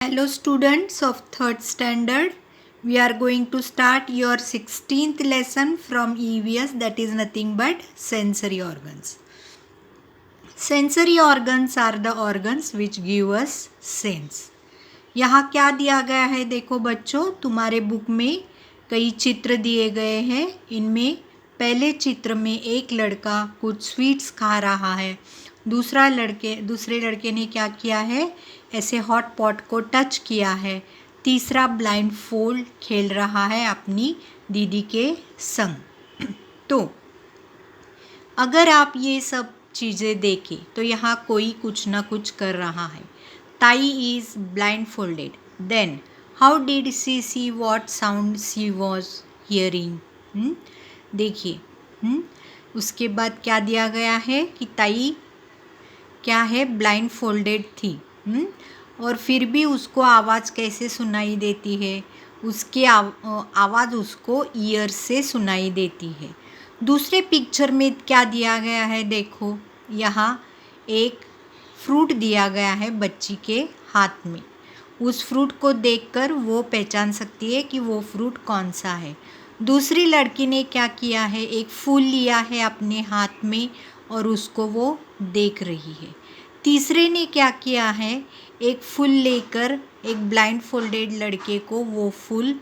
Hello students of 3rd standard, we are going to start your 16th lesson from EVS, that is nothing but sensory organs. Sensory organs are the organs which give us sense. यहाँ क्या दिया गया है देखो बच्चों, तुम्हारे book में कई चित्र दिए गए हैं। इनमें पहले चित्र में एक लड़का कुछ स्वीट्स खा रहा है, दूसरे लड़के ने क्या किया है, ऐसे हॉट पॉट को टच किया है, तीसरा ब्लाइंड फोल्ड खेल रहा है अपनी दीदी के संग। तो अगर आप ये सब चीज़ें देखें तो यहाँ कोई कुछ ना कुछ कर रहा है। ताई is blindfolded, then how did she she what sound she was hearing. देखिए, उसके बाद क्या दिया गया है कि ताई क्या है, ब्लाइंड फोल्डेड थी, और फिर भी उसको आवाज़ कैसे सुनाई देती है, उसकी आवाज़ उसको ईयर से सुनाई देती है। दूसरे पिक्चर में क्या दिया गया है देखो, यहाँ एक फ्रूट दिया गया है बच्ची के हाथ में। उस फ्रूट को देखकर वो पहचान सकती है कि वो फ्रूट कौन सा है। दूसरी लड़की ने क्या किया है, एक फूल लिया है अपने हाथ में और उसको वो देख रही है। तीसरे ने क्या किया है, एक फूल लेकर एक ब्लाइंड फोल्डेड लड़के को वो फूल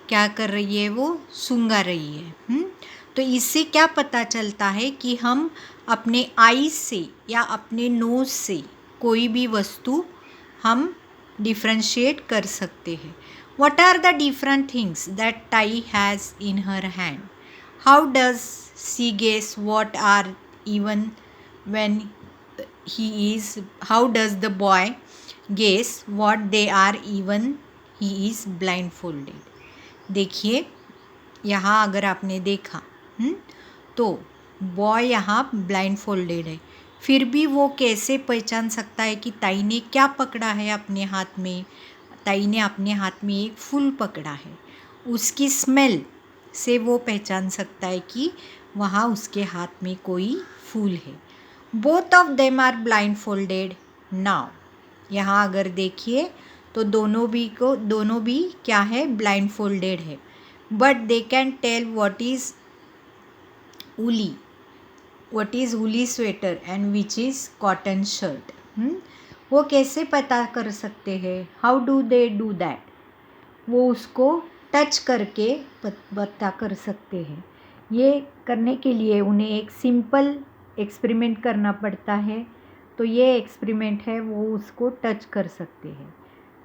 क्या कर रही है, वो सूंघा रही है। तो इससे क्या पता चलता है कि हम अपने आईज से या अपने नोज से कोई भी वस्तु हम डिफ्रेंशिएट कर सकते हैं। What are the different things that Tai has in her hand? How does she guess what are even when he is? How does the boy guess what they are even he is blindfolded? देखिए, यहाँ अगर आपने देखा तो boy यहाँ ब्लाइंडफोल्डेड है, फिर भी वो कैसे पहचान सकता है कि ताई ने क्या पकड़ा है अपने हाथ में। ताई ने अपने हाथ में एक फूल पकड़ा है, उसकी स्मेल से वो पहचान सकता है कि वहाँ उसके हाथ में कोई फूल है। Both of them are blindfolded now. यहाँ अगर देखिए तो दोनों भी क्या है, ब्लाइंड फोल्डेड है, but they can tell what is woolly sweater and which is cotton shirt. वो कैसे पता कर सकते हैं, how do they do that, वो उसको टच करके पता कर सकते हैं। ये करने के लिए उन्हें एक सिंपल एक्सपेरिमेंट करना पड़ता है। तो ये एक्सपेरिमेंट है, वो उसको टच कर सकते हैं।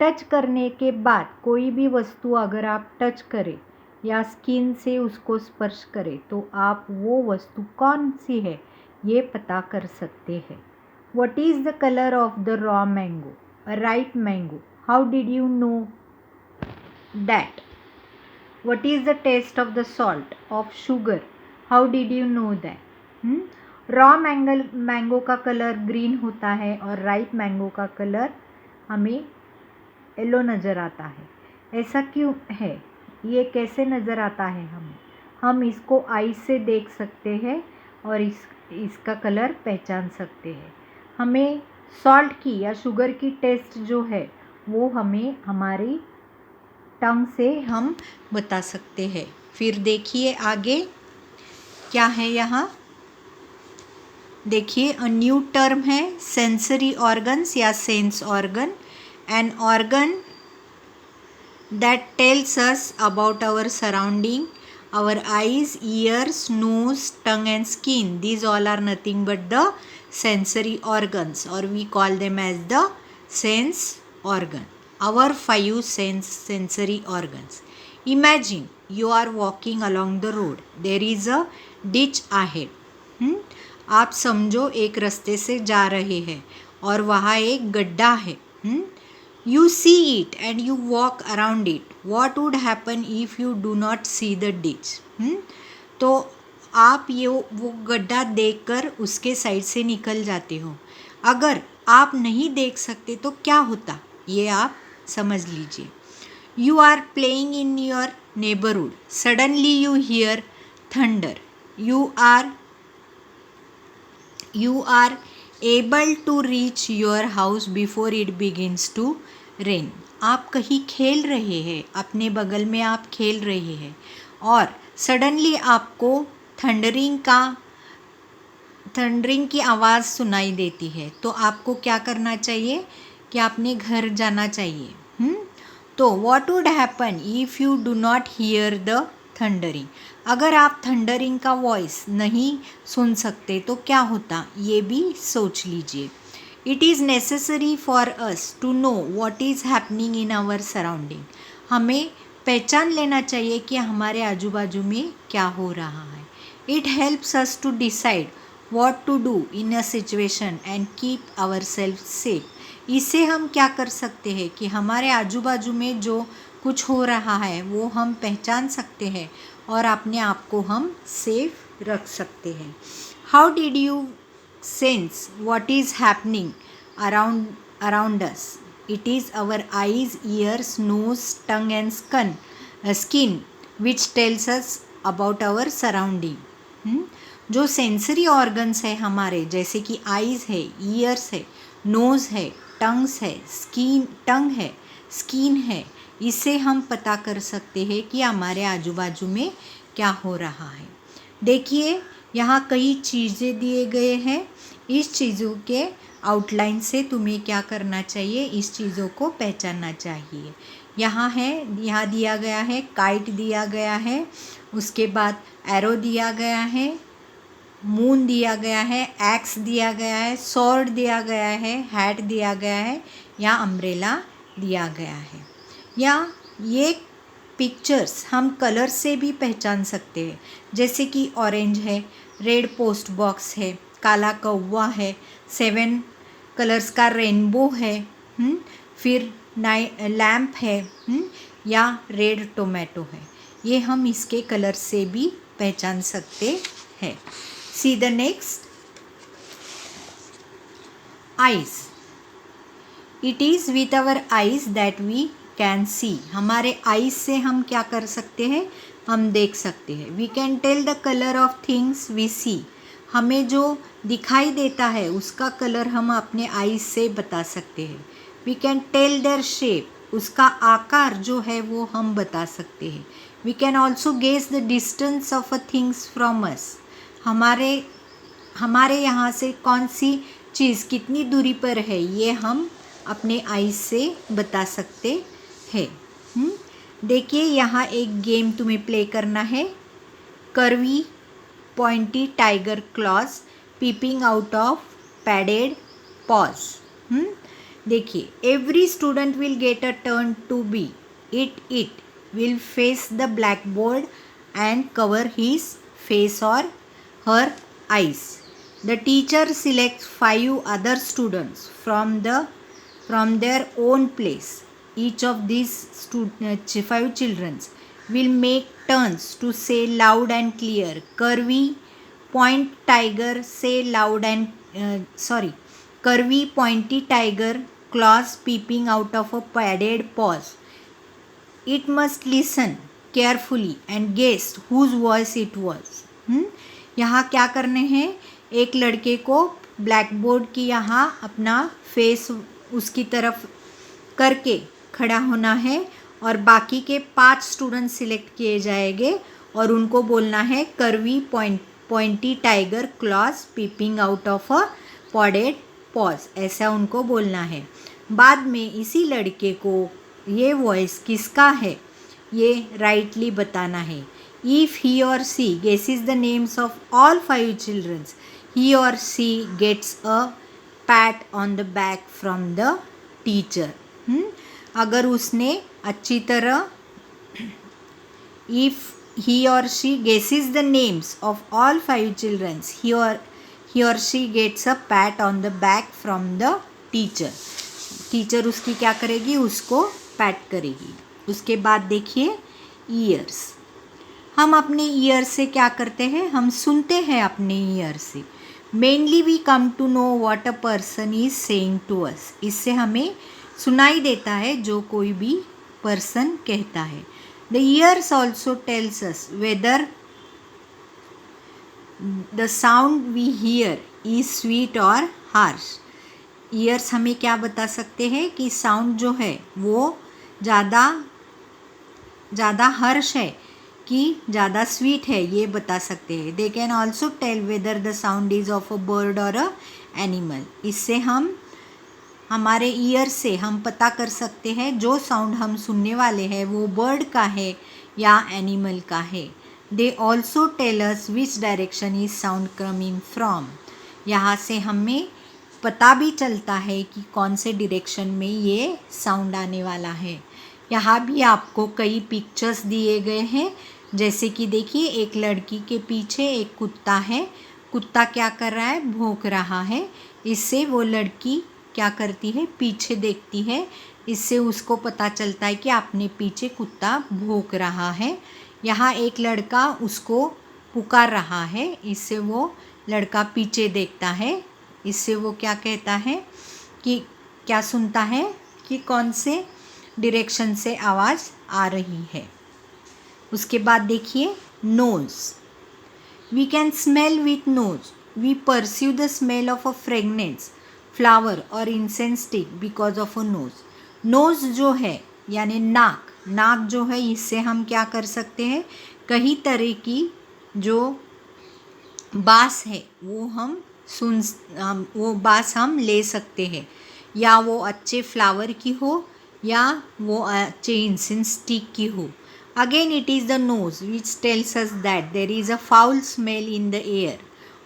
टच करने के बाद कोई भी वस्तु अगर आप टच करें या स्किन से उसको स्पर्श करें तो आप वो वस्तु कौन सी है ये पता कर सकते हैं। What is the color of the raw mango? A ripe mango. How did you know that? What is the taste of the salt, of sugar? How did you know that? Raw mango का colour green होता है और ripe mango का colour हमें yellow नज़र आता है। ऐसा क्यों है, ये कैसे नज़र आता है हमें? हम इसको आई से देख सकते हैं और इसका कलर पहचान सकते हैं। हमें सॉल्ट की या शुगर की टेस्ट जो है वो हमें हमारी टंग से हम बता सकते हैं। फिर देखिए आगे क्या है, यहाँ देखिए अ न्यू टर्म है सेंसरी ऑर्गन्स या sense organ, an organ that tells us about our surrounding, our eyes, ears, nose, tongue and skin. These all are nothing but the sensory organs, or we call them as the sense organ. Our 5 sensory organs. Imagine you are walking along the road. There is a ditch ahead. आप समझो एक रास्ते से जा रहे हैं और वहाँ एक गड्ढा है। You see it and you walk around it. What would happen if you do not see the ditch? तो आप वो गड्ढा देखकर उसके साइड से निकल जाते हो। अगर आप नहीं देख सकते तो क्या होता, ये आप समझ लीजिए। You are playing in your neighborhood. Suddenly you hear thunder. You are able to reach your house before it begins to rain. आप कहीं खेल रहे हैं, अपने बगल में आप खेल रहे हैं और सडनली आपको थंडरिंग की आवाज़ सुनाई देती है, तो आपको क्या करना चाहिए कि आपने घर जाना चाहिए। तो what would happen if you do not here the thundering? अगर आप थंडरिंग का वॉइस नहीं सुन सकते तो क्या होता, ये भी सोच लीजिए। It is necessary for us to know what is happening in our surrounding. हमें पहचान लेना चाहिए कि हमारे आजू बाजू में क्या हो रहा है। It helps us to decide what to do in a situation and keep our self safe. इससे हम क्या कर सकते हैं कि हमारे आजू बाजू में जो कुछ हो रहा है वो हम पहचान सकते हैं और अपने आप को हम सेफ रख सकते हैं। How did you sense what is happening around us? It is our eyes, ears, nose, tongue and skin which tells us about our surrounding. जो सेंसरी ऑर्गन्स है हमारे, जैसे कि आईज़ है, ईयर्स है, नोज़ है, टंग्स है, स्किन है, इससे हम पता कर सकते हैं कि हमारे आजू बाजू में क्या हो रहा है। देखिए यहाँ कई चीज़ें दिए गए हैं। इस चीज़ों के आउटलाइन से तुम्हें क्या करना चाहिए, इस चीज़ों को पहचानना चाहिए। यहाँ दिया गया है, काइट दिया गया है, उसके बाद एरो दिया गया है, मून दिया गया है, एक्स दिया गया है, सॉर्ड दिया गया है, हैट दिया गया है या अम्ब्रेला दिया गया है। या ये पिक्चर्स हम कलर से भी पहचान सकते हैं, जैसे कि ऑरेंज है, रेड पोस्ट बॉक्स है, काला कौवा है, 7 कलर्स का रेनबो है, फिर लैम्प है, या रेड टोमेटो है। ये हम इसके कलर से भी पहचान सकते हैं। See the next, eyes. It is with our eyes that we can see. हमारे आइज से हम क्या कर सकते हैं, हम देख सकते हैं। We can tell the colour of things we see. हमें जो दिखाई देता है उसका कलर हम अपने आइज से बता सकते हैं। We can tell their shape, उसका आकार जो है वो हम बता सकते हैं। We can also guess the distance of a things from us. हमारे यहाँ से कौन सी चीज़ कितनी दूरी पर है ये हम अपने आइज से बता सकते हैं। देखिए यहाँ एक गेम तुम्हें प्ले करना है। Curvy pointy tiger claws peeping out of padded paws. देखिए, every student will get a turn to be it will face the blackboard and cover his face or her eyes. The teacher selects 5 other students from their own place. Each of these 5 children will make turns to say loud and clear, Curvy, point tiger, say loud and Curvy, pointy tiger, claws peeping out of a padded paws. It must listen carefully and guess whose voice it was. यहाँ क्या करने हैं, एक लड़के को black board की यहाँ अपना फेस उसकी तरफ करके खड़ा होना है और बाकी के 5 स्टूडेंट सिलेक्ट किए जाएंगे और उनको बोलना है curvy pointy tiger claws peeping out of a padded paws, ऐसा उनको बोलना है। बाद में इसी लड़के को ये वॉइस किसका है ये राइटली बताना है। If he or she guesses the names of all 5 children, he or she gets a pat on the back from the teacher. अगर उसने अच्छी तरह if he or she guesses the names of all 5 children, he or she gets a pat on the back from the teacher. Teacher उसकी क्या करेगी, उसको PAT करेगी। उसके बाद देखिए ईयर्स। हम अपने ईयर से क्या करते हैं, हम सुनते हैं अपने ईयर से। Mainly we come to know what a person is saying to us. इससे हमें सुनाई देता है जो कोई भी पर्सन कहता है। The ears also tells us whether the sound we hear is sweet और हार्श। ईयर्स हमें क्या बता सकते हैं कि साउंड जो है वो ज़्यादा हर्ष है कि ज़्यादा स्वीट है, ये बता सकते हैं। They can also tell whether the sound is of a bird और अ एनिमल। इससे हम हमारे ईयर से हम पता कर सकते हैं जो साउंड हम सुनने वाले हैं वो बर्ड का है या एनिमल का है। They also tell us which direction is sound coming from. यहाँ से हमें पता भी चलता है कि कौन से डायरेक्शन में ये साउंड आने वाला है। यहाँ भी आपको कई पिक्चर्स दिए गए हैं, जैसे कि देखिए एक लड़की के पीछे एक कुत्ता है। कुत्ता क्या कर रहा है, भौंक रहा है। इससे वो लड़की क्या करती है, पीछे देखती है। इससे उसको पता चलता है कि अपने पीछे कुत्ता भौंक रहा है। यहाँ एक लड़का उसको पुकार रहा है, इससे वो लड़का पीछे देखता है। इससे वो क्या कहता है कि क्या सुनता है कि कौन से डायरेक्शन से आवाज़ आ रही है। उसके बाद देखिए nose. We can smell with nose. We pursue the smell of a fragrance flower or incense stick because of a nose. Nose जो है यानी नाक जो है, इससे हम क्या कर सकते हैं, कई तरह की जो बास है वो बास हम ले सकते हैं, या वो अच्छे फ्लावर की हो या वो अच्छे इंसेंस स्टिक की हो। Again it is the nose which tells us that there is a foul smell in the air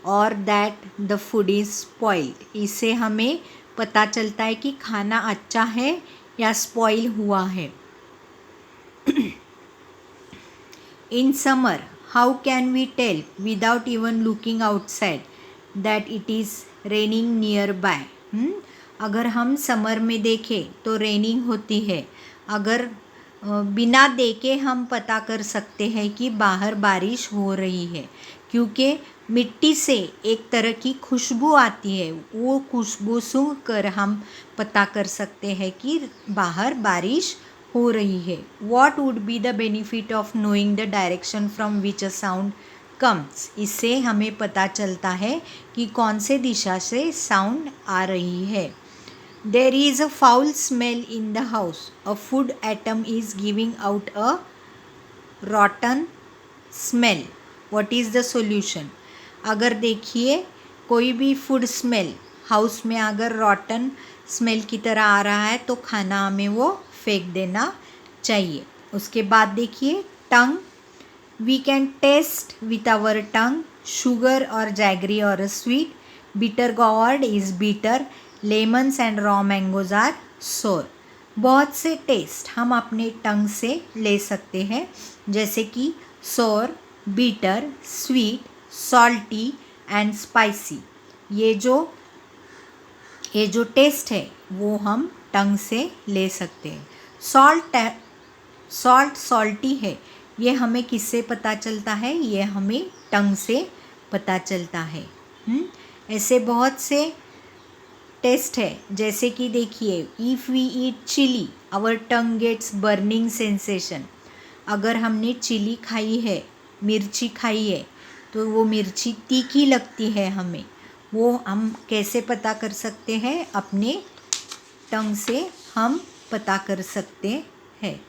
और that the food is spoiled. इससे हमें पता चलता है कि खाना अच्छा है या स्पॉइल हुआ है। In summer how can we tell without even looking outside that it is raining nearby. अगर हम समर में देखें तो रेनिंग होती है। अगर बिना देखे हम पता कर सकते हैं कि बाहर बारिश हो रही है, क्योंकि मिट्टी से एक तरह की खुशबू आती है। वो खुशबू सूंघ कर हम पता कर सकते हैं कि बाहर बारिश हो रही है। What would be the benefit of knowing the direction from which a sound comes. इससे हमें पता चलता है कि कौन से दिशा से साउंड आ रही है। There is a foul smell in the house. A food atom is giving out a rotten smell. What is the solution? अगर देखिए कोई भी फूड स्मेल हाउस में अगर रॉटन स्मेल की तरह आ रहा है तो खाना हमें वो फेंक देना चाहिए। उसके बाद देखिए tongue. We can taste with our tongue sugar और जैगरी और sweet. Bitter gourd is bitter. Lemons and raw mangoes are sour. बहुत से टेस्ट हम अपने टंग से ले सकते हैं, जैसे कि सोर, bitter, sweet, salty and spicy. ये जो टेस्ट है वो हम टंग से ले सकते हैं। सॉल्टी है, ये हमें किससे पता चलता है, ये हमें टंग से पता चलता है। ऐसे बहुत से टेस्ट है, जैसे कि देखिए if we eat chilli our tongue gets burning sensation. अगर हमने चिली खाई है, मिर्ची खाई है, तो वो मिर्ची तीखी लगती है हमें। वो हम कैसे पता कर सकते हैं, अपने टंग से हम पता कर सकते हैं।